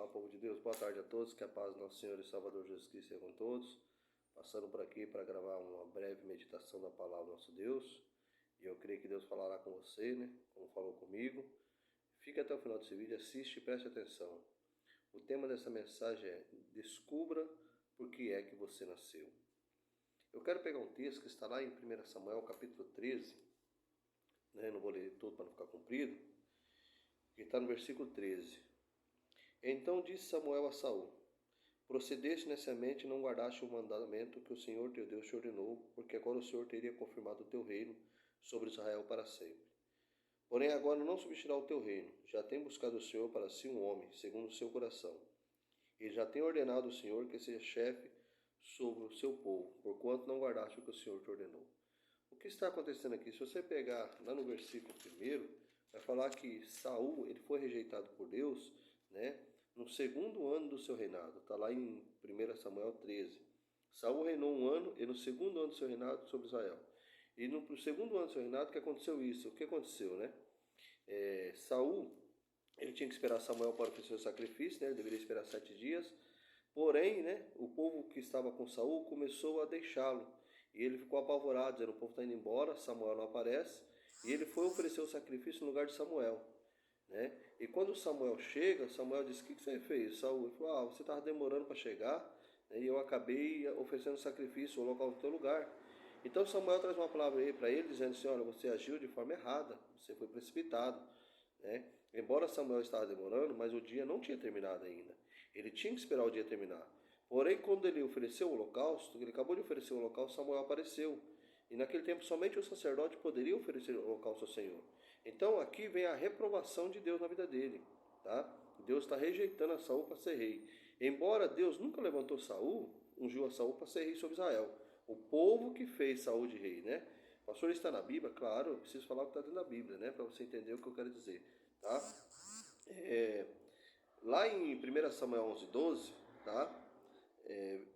Olá, povo de Deus, boa tarde a todos, que a paz do nosso Senhor e Salvador Jesus Cristo seja com todos. Passando por aqui para gravar uma breve meditação da palavra do nosso Deus. E eu creio que Deus falará com você, né? Como falou comigo. Fique até o final desse vídeo, assiste e preste atenção. O tema dessa mensagem é: descubra por que é que você nasceu. Eu quero pegar um texto que está lá em 1 Samuel, capítulo 13. Né? Não vou ler tudo para não ficar comprido. Que está no versículo 13. Então disse Samuel a Saul: procedeste neciamente e não guardaste o mandamento que o Senhor teu Deus te ordenou, porque agora o Senhor teria confirmado o teu reino sobre Israel para sempre. Porém agora não substituirá o teu reino. Já tem buscado o Senhor para si um homem, segundo o seu coração. E já tem ordenado o Senhor que seja chefe sobre o seu povo, porquanto não guardaste o que o Senhor te ordenou. O que está acontecendo aqui? Se você pegar lá no versículo 1, vai falar que Saul ele foi rejeitado por Deus, né? No segundo ano do seu reinado. Está lá em 1 Samuel 13. Saul reinou um ano e no segundo ano do seu reinado sobre Israel. E no segundo ano do seu reinado que aconteceu isso. O que aconteceu, né? Saul, ele tinha que esperar Samuel para oferecer o sacrifício, né? Ele deveria esperar 7 dias. Porém, né, o povo que estava com Saul começou a deixá-lo. E ele ficou apavorado, dizendo: o povo está indo embora, Samuel não aparece. E ele foi oferecer o sacrifício no lugar de Samuel. Né? E quando Samuel chega, Samuel disse: o que você fez? Saul falou: você estava demorando para chegar, né? E eu acabei oferecendo sacrifício, o local do teu lugar. Então Samuel traz uma palavra aí para ele, dizendo assim: olha, você agiu de forma errada, você foi precipitado. Né? Embora Samuel estava demorando, mas o dia não tinha terminado ainda. Ele tinha que esperar o dia terminar. Porém, quando ele ofereceu o holocausto, ele acabou de oferecer o holocausto, Samuel apareceu. E naquele tempo somente o sacerdote poderia oferecer o holocausto ao Senhor. Então aqui vem a reprovação de Deus na vida dele. Tá? Deus está rejeitando a Saul para ser rei. Embora Deus nunca levantou Saul, ungiu a Saul para ser rei sobre Israel. O povo que fez Saul de rei, né? Pastor, está na Bíblia? Claro, eu preciso falar o que está dentro da Bíblia, né? Para você entender o que eu quero dizer. Tá? Lá em 1 Samuel 11, 12, tá?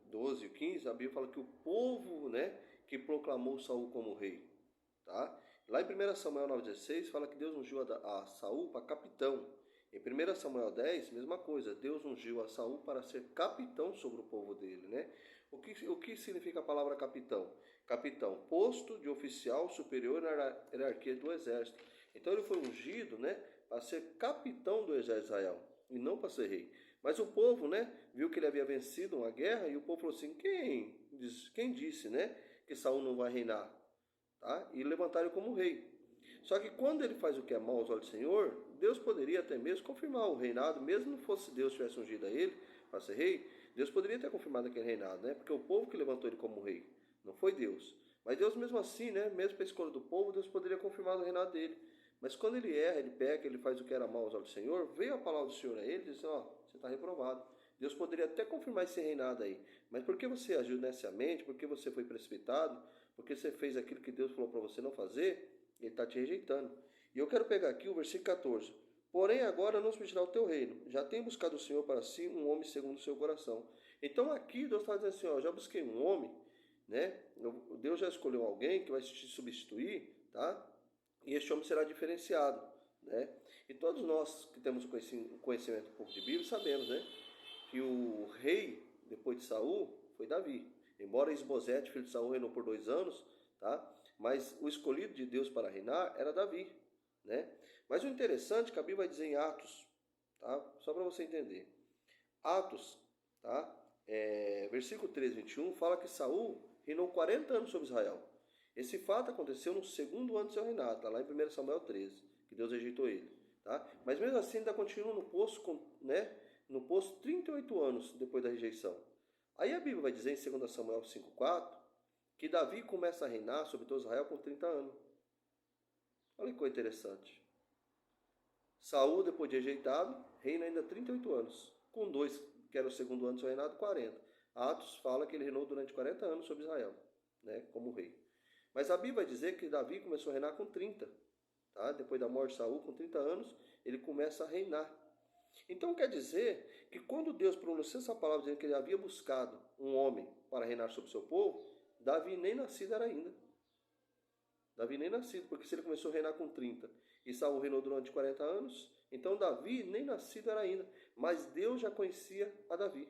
12 e 15, a Bíblia fala que o povo, né, que proclamou Saul como rei. Tá? Lá em 1 Samuel 9,16 fala que Deus ungiu a Saul para capitão. Em 1 Samuel 10, mesma coisa, Deus ungiu a Saul para ser capitão sobre o povo dele. Né? O que significa a palavra capitão? Capitão, posto de oficial superior na hierarquia do exército. Então ele foi ungido, né, para ser capitão do exército de Israel e não para ser rei. Mas o povo, né, viu que ele havia vencido uma guerra e o povo falou assim: quem disse, né, que Saul não vai reinar? Tá? E levantaram como rei. Só que quando ele faz o que é mal aos olhos do Senhor, Deus poderia até mesmo confirmar o reinado, mesmo não fosse Deus que tivesse ungido a ele para ser rei, Deus poderia ter confirmado aquele reinado, né? Porque o povo que levantou ele como rei, não foi Deus. Mas Deus mesmo assim, né, mesmo para a escolha do povo, Deus poderia confirmar o reinado dele. Mas quando ele erra, ele peca, ele faz o que era mal aos olhos do Senhor, veio a palavra do Senhor a ele e disse: ó, você está reprovado. Deus poderia até confirmar esse reinado aí. Mas porque você agiu neciamente, porque você foi precipitado, porque você fez aquilo que Deus falou para você não fazer, ele está te rejeitando. E eu quero pegar aqui o versículo 14. Porém agora não substituirá o teu reino. Já tem buscado o Senhor para si um homem segundo o seu coração. Então aqui Deus está dizendo assim: ó, já busquei um homem, né? Deus já escolheu alguém que vai te substituir, tá? E este homem será diferenciado, né? E todos nós que temos conhecimento um pouco de Bíblia sabemos, né, que o rei depois de Saul foi Davi. Embora Isbosete, filho de Saul, reinou por 2 anos, tá? Mas o escolhido de Deus para reinar era Davi, né? Mas o interessante é que a Bíblia vai dizer em Atos, tá? Só para você entender. Atos, tá? Versículo 13, 21, fala que Saul reinou 40 anos sobre Israel. Esse fato aconteceu no segundo ano do seu reinado, tá lá em 1 Samuel 13, que Deus rejeitou ele. Tá? Mas mesmo assim ainda continua no posto, né, no posto 38 anos depois da rejeição. Aí a Bíblia vai dizer em 2 Samuel 5,4 que Davi começa a reinar sobre todo Israel com 30 anos. Olha que coisa interessante. Saul, depois de rejeitado, reina ainda 38 anos. Com 2, que era o segundo ano do seu reinado, 40. Atos fala que ele reinou durante 40 anos sobre Israel, né, como rei. Mas a Bíblia vai dizer que Davi começou a reinar com 30. Tá? Depois da morte de Saul, com 30 anos, ele começa a reinar. Então quer dizer que quando Deus pronunciou essa palavra dizendo que ele havia buscado um homem para reinar sobre o seu povo, Davi nem nascido era ainda. Davi nem nascido, porque se ele começou a reinar com 30 e Saul reinou durante 40 anos, então Davi nem nascido era ainda. Mas Deus já conhecia a Davi.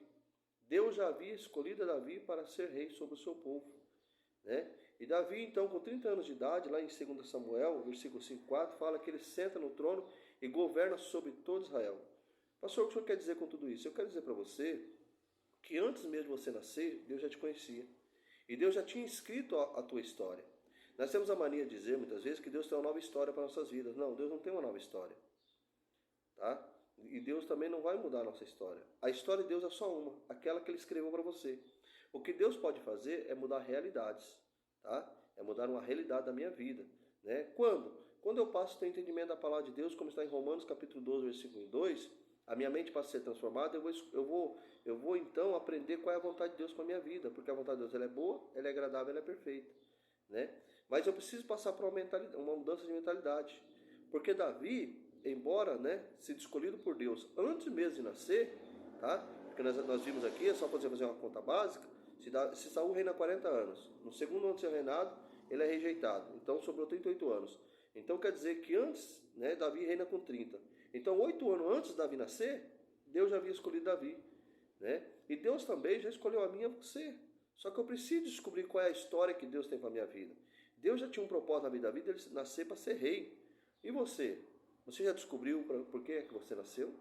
Deus já havia escolhido a Davi para ser rei sobre o seu povo, né? E Davi, então, com 30 anos de idade, lá em 2 Samuel, versículo 5:4, fala que ele senta no trono e governa sobre todo Israel. Pastor, o que o senhor quer dizer com tudo isso? Eu quero dizer para você que antes mesmo de você nascer, Deus já te conhecia. E Deus já tinha escrito a tua história. Nós temos a mania de dizer, muitas vezes, que Deus tem uma nova história para nossas vidas. Não, Deus não tem uma nova história. Tá? E Deus também não vai mudar a nossa história. A história de Deus é só uma, aquela que Ele escreveu para você. O que Deus pode fazer é mudar realidades. Tá? É mudar uma realidade da minha vida. Né? Quando? Quando eu passo a ter entendimento da palavra de Deus, como está em Romanos capítulo 12, versículo 2, a minha mente passa a ser transformada, eu vou então aprender qual é a vontade de Deus para a minha vida, porque a vontade de Deus ela é boa, ela é agradável, ela é perfeita. Né? Mas eu preciso passar por uma mudança de mentalidade. Porque Davi, embora, né, sido escolhido por Deus antes mesmo de nascer, tá? Porque nós vimos aqui, é só fazer uma conta básica, se Saul reina 40 anos, no segundo ano do seu reinado, ele é rejeitado, então sobrou 38 anos. Então quer dizer que antes, né, Davi reina com 30. Então 8 anos antes de Davi nascer, Deus já havia escolhido Davi. Né? E Deus também já escolheu a mim e a você. Só que eu preciso descobrir qual é a história que Deus tem para a minha vida. Deus já tinha um propósito na vida da vida, ele nascer para ser rei. E você? Você já descobriu por que é que você nasceu?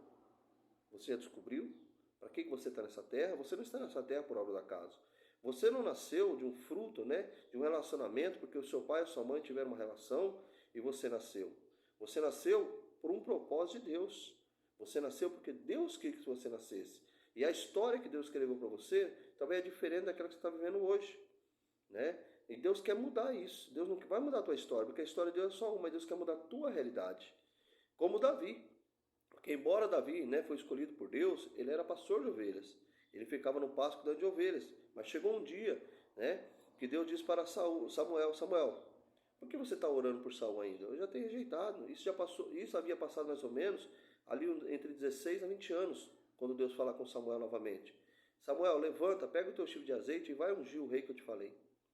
Você já descobriu para que você está nessa terra? Você não está nessa terra por obra do acaso. Você não nasceu de um fruto, né, de um relacionamento, porque o seu pai e a sua mãe tiveram uma relação e você nasceu. Você nasceu por um propósito de Deus. Você nasceu porque Deus quis que você nascesse. E a história que Deus escreveu para você também é diferente daquela que você está vivendo hoje. Né? E Deus quer mudar isso. Deus não vai mudar a tua história, porque a história de Deus é só uma, mas Deus quer mudar a tua realidade. Como Davi. Porque embora Davi, né, foi escolhido por Deus, ele era pastor de ovelhas. Ele ficava no pasto cuidando de ovelhas. Mas chegou um dia, né, que Deus disse para Samuel, por que você está orando por Saul ainda? Eu já tenho rejeitado. Isso havia passado mais ou menos ali entre 16 a 20 anos, quando Deus fala com Samuel novamente. Samuel, levanta, pega o teu chifre de azeite e vai ungir o rei que eu te falei.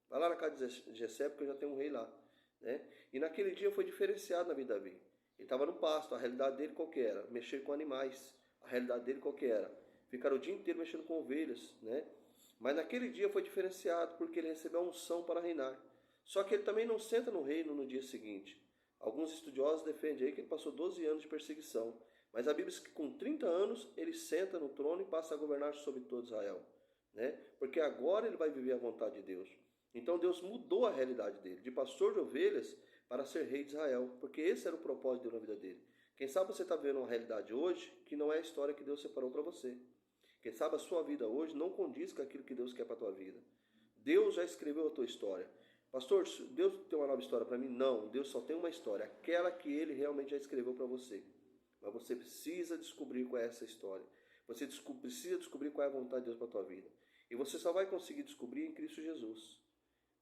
Vai lá na casa de Jessé, porque eu já tenho um rei lá. Né? E naquele dia foi diferenciado na vida de Davi. Ele estava no pasto, a realidade dele qual que era? Mexer com animais. A realidade dele qual que era? Ficar o dia inteiro mexendo com ovelhas. Né? Mas naquele dia foi diferenciado, porque ele recebeu a unção para reinar. Só que ele também não senta no reino no dia seguinte. Alguns estudiosos defendem aí que ele passou 12 anos de perseguição. Mas a Bíblia diz que com 30 anos ele senta no trono e passa a governar sobre todo Israel. Né? Porque agora ele vai viver a vontade de Deus. Então Deus mudou a realidade dele, de pastor de ovelhas para ser rei de Israel. Porque esse era o propósito de Deus na vida dele. Quem sabe você está vendo uma realidade hoje que não é a história que Deus separou para você. Quem sabe a sua vida hoje não condiz com aquilo que Deus quer para a tua vida. Deus já escreveu a tua história. Pastor, Deus tem uma nova história para mim? Não, Deus só tem uma história, aquela que Ele realmente já escreveu para você. Mas você precisa descobrir qual é essa história. Você precisa descobrir qual é a vontade de Deus para a tua vida. E você só vai conseguir descobrir em Cristo Jesus,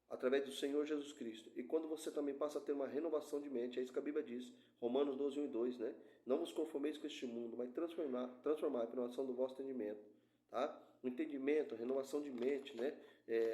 através do Senhor Jesus Cristo. E quando você também passa a ter uma renovação de mente, é isso que a Bíblia diz, Romanos 12, 1 e 2, né? Não vos conformeis com este mundo, mas transformar a renovação do vosso entendimento. Tá? O entendimento, a renovação de mente, né?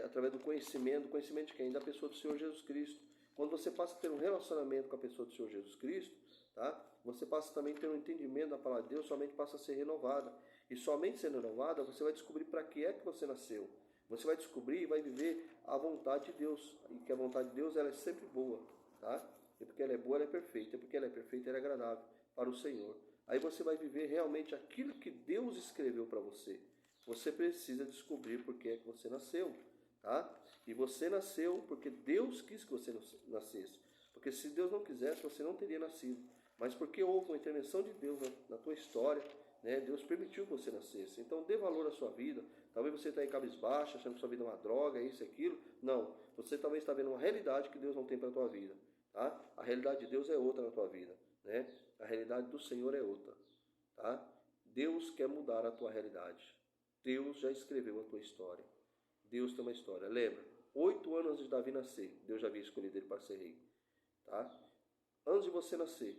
Através do conhecimento de quem? Da pessoa do Senhor Jesus Cristo. Quando você passa a ter um relacionamento com a pessoa do Senhor Jesus Cristo, tá? Você passa também a ter um entendimento da palavra de Deus, sua mente passa a ser renovada. E somente sendo renovada, você vai descobrir para que é que você nasceu. Você vai descobrir e vai viver a vontade de Deus. E que a vontade de Deus ela é sempre boa. Tá? E porque ela é boa, ela é perfeita. E porque ela é perfeita, ela é agradável para o Senhor. Aí você vai viver realmente aquilo que Deus escreveu para você. Você precisa descobrir por que é que você nasceu. Tá? E você nasceu porque Deus quis que você nascesse. Porque se Deus não quisesse, você não teria nascido. Mas porque houve uma intervenção de Deus na tua história, né? Deus permitiu que você nascesse. Então dê valor à sua vida. Talvez você está aí cabisbaixo, achando que sua vida é uma droga, isso e aquilo. Não. Você talvez está vendo uma realidade que Deus não tem para a tua vida. Tá? A realidade de Deus é outra na tua vida. Né? A realidade do Senhor é outra. Tá? Deus quer mudar a tua realidade. Deus já escreveu a tua história. Deus tem uma história. Lembra, 8 anos antes de Davi nascer, Deus já havia escolhido ele para ser rei. Tá? Antes de você nascer,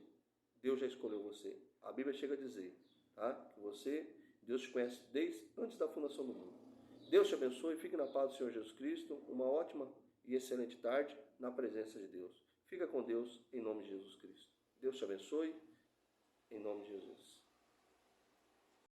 Deus já escolheu você. A Bíblia chega a dizer, tá? Que Deus te conhece desde antes da fundação do mundo. Deus te abençoe e fique na paz do Senhor Jesus Cristo. Uma ótima e excelente tarde na presença de Deus. Fica com Deus em nome de Jesus Cristo. Deus te abençoe em nome de Jesus.